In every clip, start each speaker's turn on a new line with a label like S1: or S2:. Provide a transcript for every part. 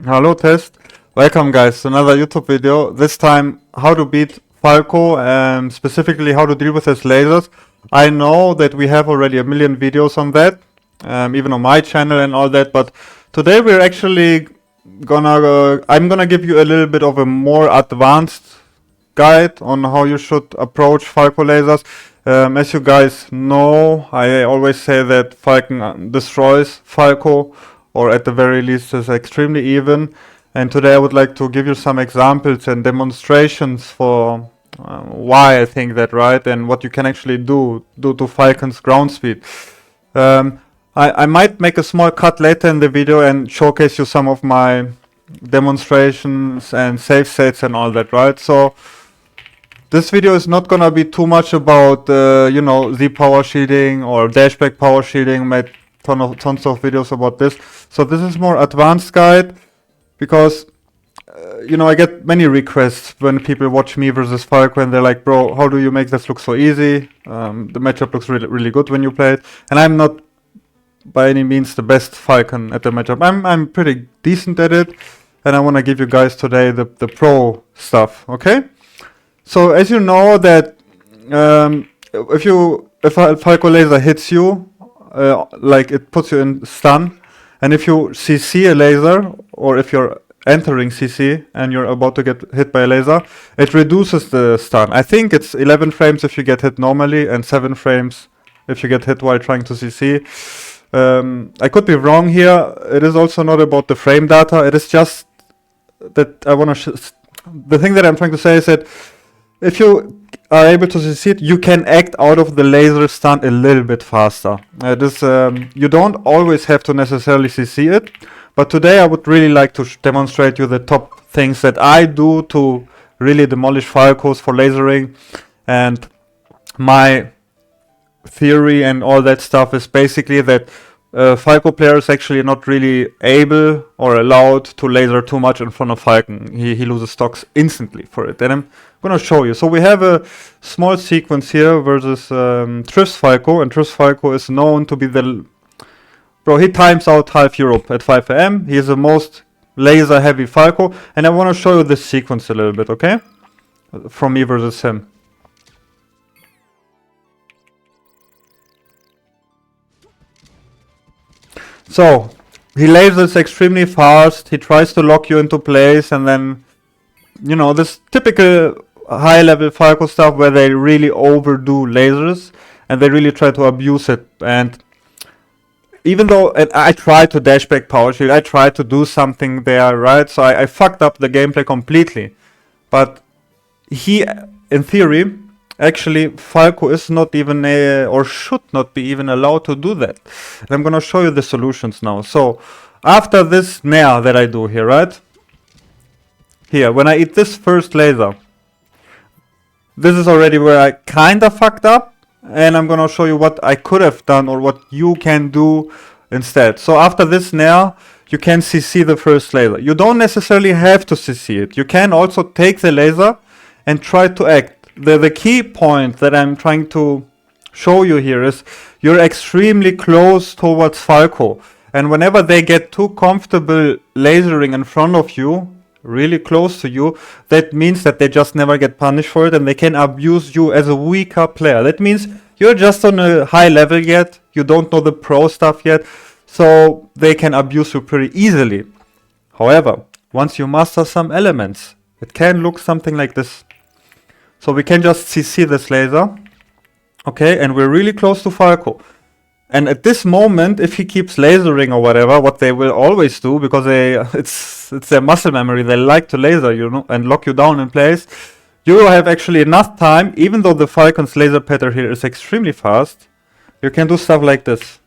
S1: Hello test. Welcome guys to another YouTube video. This time how to beat Falco and specifically how to deal with his lasers. I know that we have already a million videos on that, even on my channel and all that, but today we're actually gonna, I'm gonna give you a little bit of a more advanced guide on how you should approach Falco lasers. As you guys know, I always say that Falcon destroys Falco, or at the very least is extremely even. And today I would like to give you some examples and demonstrations for why I think that, right, and what you can actually do to Falcon's ground speed. I might make a small cut later in the video and showcase you some of my demonstrations and save states and all that, right? So this video is not gonna be too much about, you know, Z power shielding or dashback power shielding. Made tons of videos about this. So this is more advanced guide because, you know, I get many requests when people watch me versus Falco and they're like, bro, how do you make this look so easy? The matchup looks really good when you play it. And I'm not by any means the best Falcon at the matchup. I'm pretty decent at it. And I want to give you guys today the pro stuff, okay? So as you know that if a Falco laser hits you, like it puts you in stun, and if you CC a laser, or if you're entering CC and you're about to get hit by a laser, it reduces the stun. I think it's 11 frames if you get hit normally, and 7 frames if you get hit while trying to CC. I could be wrong here. It is also not about the frame data. It is just that I want to. The thing that I'm trying to say is that if you are able to CC it, you can act out of the laser stun a little bit faster. You don't always have to necessarily CC it, but today I would really like to demonstrate you the top things that I do to really demolish Falcos for lasering. And my theory and all that stuff is basically that Falco player is actually not really able or allowed to laser too much in front of Falcon. He loses stocks instantly for it, and I'm gonna show you. So we have a small sequence here versus Triff's Falco, and Triff's Falco is known to be the... Bro, he times out half Europe at 5 AM. He is the most laser heavy Falco, and I wanna show you this sequence a little bit, okay? From me versus him. So, he lasers extremely fast, he tries to lock you into place, and then, you know, this typical high-level Falco stuff where they really overdo lasers, and they really try to abuse it. And even though I tried to dashback power shield, I tried to do something there, right? So I fucked up the gameplay completely. But he, in theory... Actually, Falco is not even or should not be even allowed to do that. And I'm gonna show you the solutions now. So, after this nair that I do here, right? Here, when I eat this first laser, this is already where I kinda fucked up. And I'm gonna show you what I could have done or what you can do instead. So after this nair, you can CC the first laser. You don't necessarily have to CC it. You can also take the laser and try to act. The key point that I'm trying to show you here is you're extremely close towards Falco, and whenever they get too comfortable lasering in front of you, really close to you, that means that they just never get punished for it and they can abuse you as a weaker player. That means you're just on a high level yet, you don't know the pro stuff yet, so they can abuse you pretty easily. However, once you master some elements, it can look something like this. So we can just CC this laser, okay, and we're really close to Falco. And at this moment, if he keeps lasering or whatever, what they will always do, because it's their muscle memory, they like to laser, you know, and lock you down in place. You will have actually enough time, even though the Falcon's laser pattern here is extremely fast, you can do stuff like this.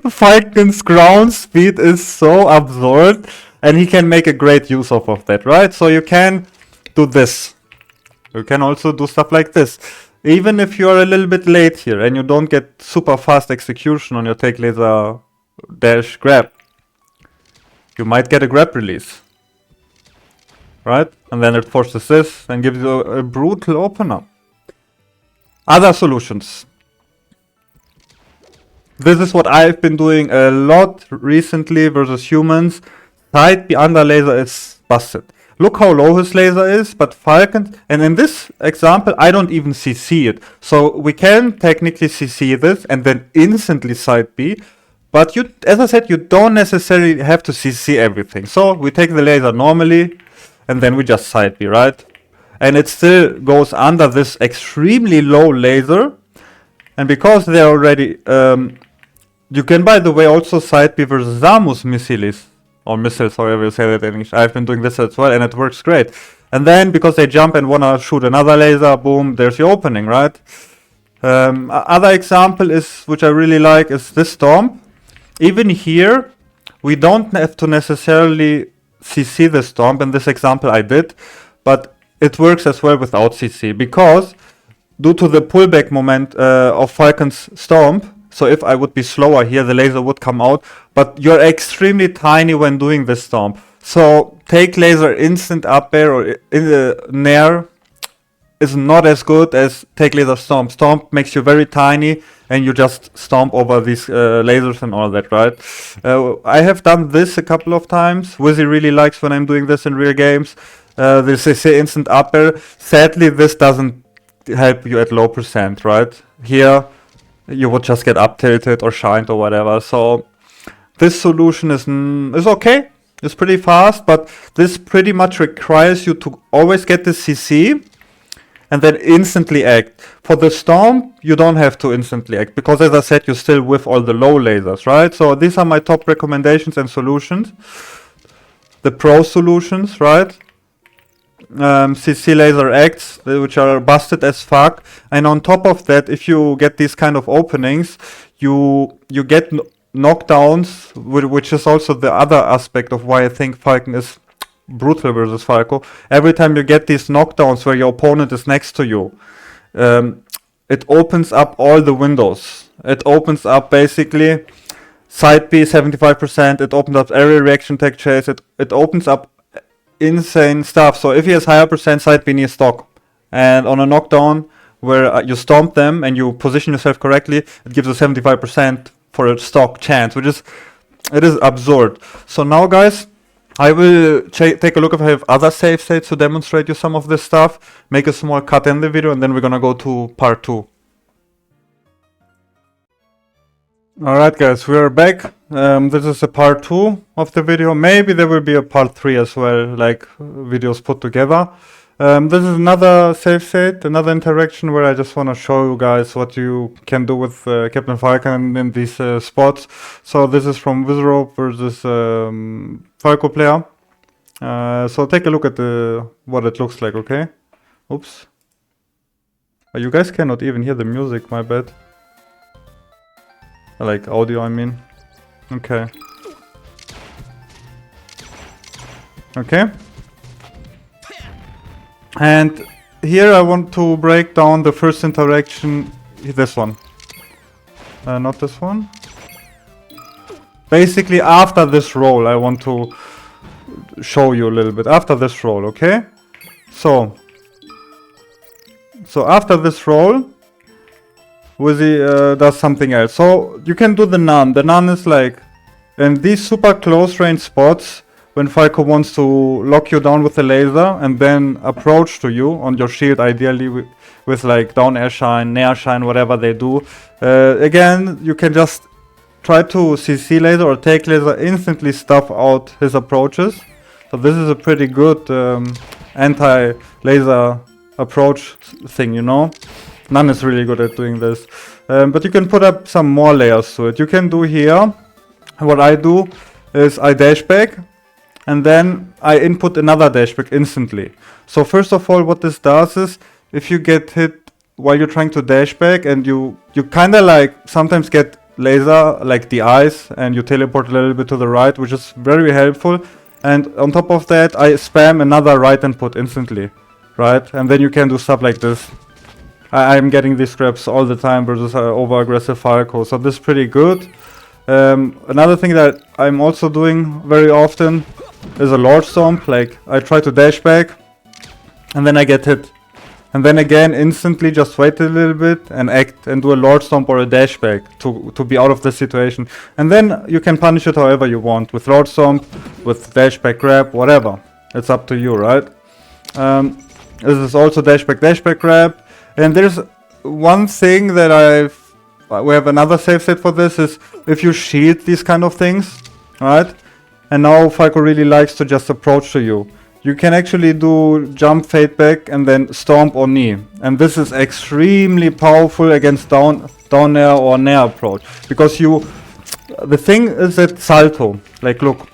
S1: Falcon's ground speed is so absurd, and he can make a great use of that, right? So you can do this. You can also do stuff like this. Even if you are a little bit late here and you don't get super fast execution on your take laser dash grab, you might get a grab release, right? And then it forces this and gives you a brutal opener. Other solutions. This is what I've been doing a lot recently versus humans. Side B under laser is busted. Look how low his laser is, but Falcon, and in this example, I don't even CC it. So we can technically CC this and then instantly side B. But you, as I said, you don't necessarily have to CC everything. So we take the laser normally, and then we just side B, right? And it still goes under this extremely low laser. And because they're already, you can, by the way, also side B versus Zamus missiles. Or missiles, however you say that in English. I've been doing this as well, and it works great. And then, because they jump and wanna shoot another laser, boom, there's your opening, right? Other example is, which I really like, is this Stomp. Even here, we don't have to necessarily CC the Stomp. In this example I did, but it works as well without CC, because due to the pullback moment of Falcon's Stomp, so if I would be slower here, the laser would come out, but you're extremely tiny when doing this Stomp. So take laser instant up air or in the nair is not as good as take laser Stomp. Stomp makes you very tiny and you just stomp over these lasers and all that, right? I have done this a couple of times. Wizzy really likes when I'm doing this in real games. This is instant up air. Sadly, this doesn't help you at low percent, right? Here, you would just get up tilted or shined or whatever. So this solution is okay. It's pretty fast, but this pretty much requires you to always get the CC and then instantly act. For the Stomp, you don't have to instantly act, because as I said, you still with all the low lasers, right? So these are my top recommendations and solutions. The pro solutions, right? CC laser acts, which are busted as fuck, and on top of that, if you get these kind of openings, you get knockdowns, which is also the other aspect of why I think Falcon is brutal versus Falco. Every time you get these knockdowns where your opponent is next to you, it opens up all the windows. It opens up basically side B 75%, it opens up area reaction tech chase, it opens up insane stuff. So if he has higher percent side B near stock, and on a knockdown where you stomp them and you position yourself correctly, it gives a 75% for a stock chance, which is, it is absurd. So now guys, I will take a look if I have other save states to demonstrate you some of this stuff, make a small cut in the video, and then we're gonna go to part 2. Alright guys, we are back. This is a part 2 of the video. Maybe there will be a part 3 as well, like videos put together. This is another save state, another interaction where I just want to show you guys what you can do with Captain Falcon in these spots. So this is from Wizrope versus Falco player. So take a look at what it looks like, okay? Oops. You guys cannot even hear the music, my bad. Like audio, I mean. Okay. Okay. And here I want to break down the first interaction, this one. Not this one. Basically after this roll I want to show you a little bit. After this roll, okay? So after this roll, Wizzy does something else. So you can do the nun. The nun is like in these super close range spots when Falco wants to lock you down with a laser and then approach to you on your shield, ideally with like down air shine, nair shine, whatever they do. Again, you can just try to CC laser or take laser, instantly stuff out his approaches. So this is a pretty good anti-laser approach thing, you know. None is really good at doing this. But you can put up some more layers to it. You can do here, what I do is I dash back and then I input another dash back instantly. So first of all, what this does is if you get hit while you're trying to dash back and you kind of like sometimes get laser like the eyes and you teleport a little bit to the right, which is very helpful. And on top of that, I spam another right input instantly, right? And then you can do stuff like this. I'm getting these scraps all the time versus over aggressive Falco, so this is pretty good. Another thing that I'm also doing very often is a Lord Stomp. Like I try to dash back and then I get hit. And then again, instantly just wait a little bit and act and do a Lord Stomp or a dash back to be out of the situation. And then you can punish it however you want, with Lord Stomp, with dash back grab, whatever. It's up to you, right? This is also dash back grab. And there's one thing that we have another save state for this, is if you shield these kind of things, right? And now Falco really likes to just approach to you. You can actually do jump, fade back, and then stomp or knee. And this is extremely powerful against down air or nair approach. Because the thing is that salto, like look.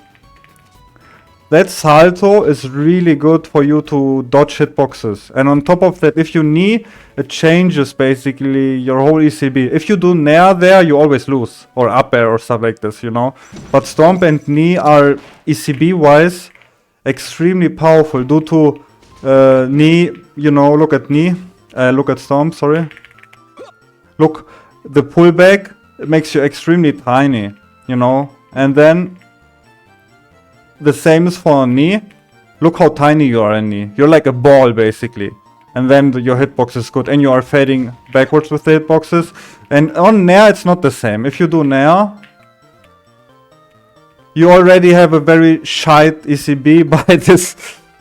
S1: That salto is really good for you to dodge hitboxes. And on top of that, if you knee, it changes basically your whole ECB. If you do nair there, you always lose. Or up air or stuff like this, you know. But stomp and knee are ECB-wise extremely powerful due to knee, you know, look at knee, look at stomp, sorry. Look, the pullback makes you extremely tiny, you know. And then the same is for knee. Look how tiny you are in knee. You're like a ball basically. And then your hitbox is good and you are fading backwards with the hitboxes. And on nair it's not the same. If you do nair, you already have a very shite ECB by this.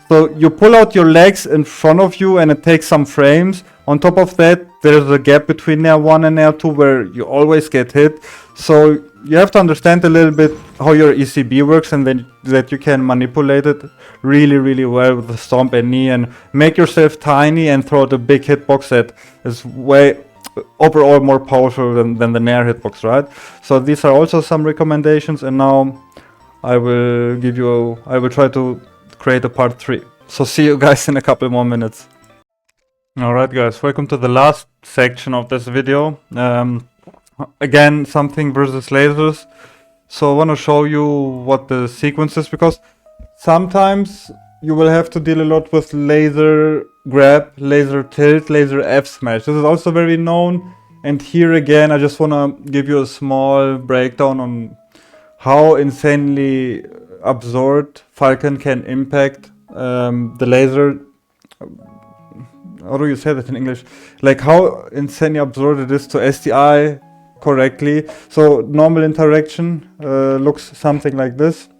S1: So you pull out your legs in front of you and it takes some frames. On top of that, there's a gap between nair 1 and nair 2 where you always get hit. So you have to understand a little bit how your ECB works, and then that you can manipulate it really, really well with the stomp and knee and make yourself tiny and throw out a big hitbox that is way overall more powerful than the nair hitbox, right? So these are also some recommendations, and now I will try to create a part 3. So see you guys in a couple more minutes. Alright guys, welcome to the last section of this video. Again, something versus lasers. So I want to show you what the sequence is, because sometimes you will have to deal a lot with laser grab, laser tilt, laser F smash. This is also very known. And here again, I just want to give you a small breakdown on how insanely absurd Falcon can impact the laser. How do you say that in English? Like how insanely absurd it is to SDI correctly. So normal interaction looks something like this.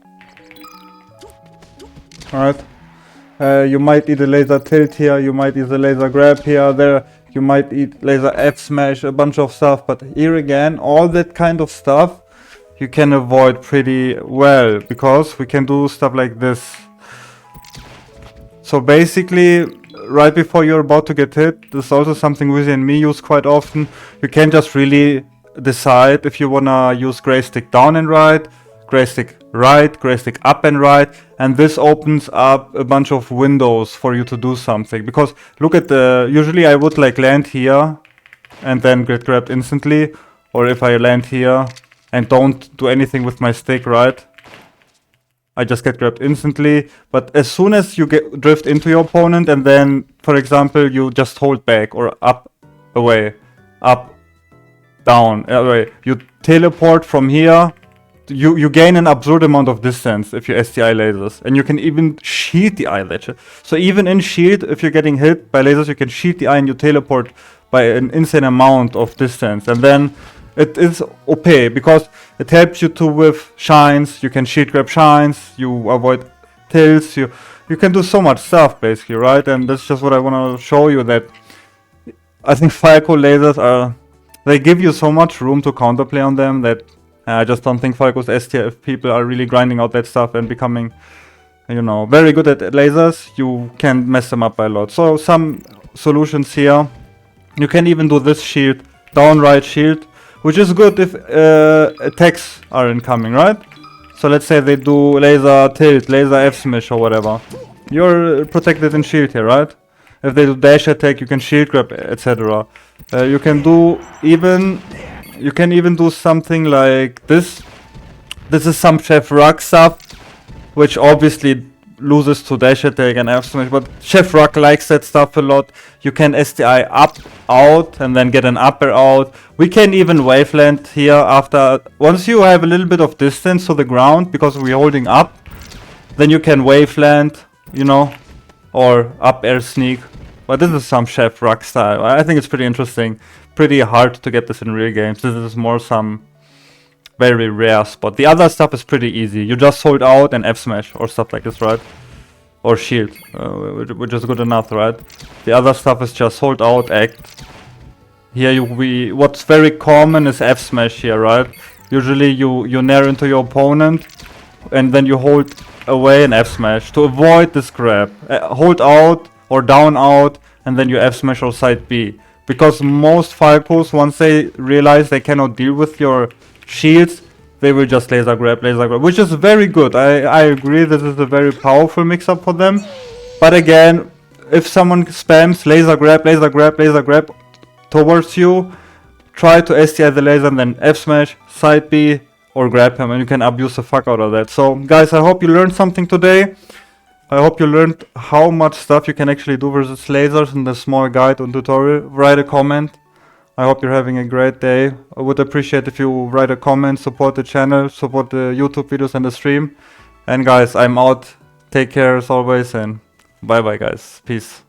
S1: Alright. You might eat a laser tilt here, you might eat a laser grab here, there. You might eat laser F smash, a bunch of stuff. But here again, all that kind of stuff you can avoid pretty well, because we can do stuff like this. So basically, right before you're about to get hit, this is also something Wizzy and me use quite often. You can just really decide if you wanna use gray stick down and right, gray stick right, gray stick up and right, and this opens up a bunch of windows for you to do something. Because look at usually I would like land here and then get grabbed instantly, or if I land here and don't do anything with my stick, right, I just get grabbed instantly. But as soon as you get drift into your opponent and then, for example, you just hold back or up, away, up, down, away, you teleport from here, you gain an absurd amount of distance if you SDI lasers. And you can even shield the eye ledger. So even in shield, if you're getting hit by lasers, you can shield the eye and you teleport by an insane amount of distance. And then it is OP because it helps you to with shines. You can shield grab shines, you avoid tilts, you can do so much stuff basically, right? And that's just what I want to show you, that I think Falco lasers they give you so much room to counterplay on them that I just don't think Falco's STF people are really grinding out that stuff and becoming, you know, very good at lasers. You can mess them up by a lot. So some solutions here. You can even do this shield, downright shield, which is good if attacks are incoming, right? So let's say they do laser tilt, laser F smash or whatever. You're protected in shield here, right? If they do dash attack, you can shield grab, etc. You can even do something like this. This is some Chef Ruck stuff, which obviously loses to dash attack and F smash, but Chef Ruck likes that stuff a lot. You can SDI up, out, and then get an upper out. We can even waveland here after, once you have a little bit of distance to the ground, because we're holding up, then you can waveland, you know, or up air sneak, But this is some Chef Rock style. I think it's pretty interesting. Pretty hard to get this in real games. This is more some very rare spot. The other stuff is pretty easy. You just hold out and F smash or stuff like this, right? Or shield, which is good enough, right? The other stuff is just hold out, act. Here what's very common is F smash here, right? Usually you nair into your opponent and then you hold away and F smash to avoid this grab. Hold out or down out and then you F smash or side B. Because most Falcos, once they realize they cannot deal with your shields, they will just laser grab, which is very good. I agree, this is a very powerful mix-up for them. But again, if someone spams laser grab towards you, try to STI the laser and then F smash, side B, or grab him, and you can abuse the fuck out of that. So guys, I hope you learned something today. I hope you learned how much stuff you can actually do versus lasers in the small guide and tutorial. Write a comment. I hope you're having a great day. I would appreciate if you write a comment, support the channel, support the YouTube videos and the stream. And guys, I'm out. Take care as always and bye bye guys. Peace.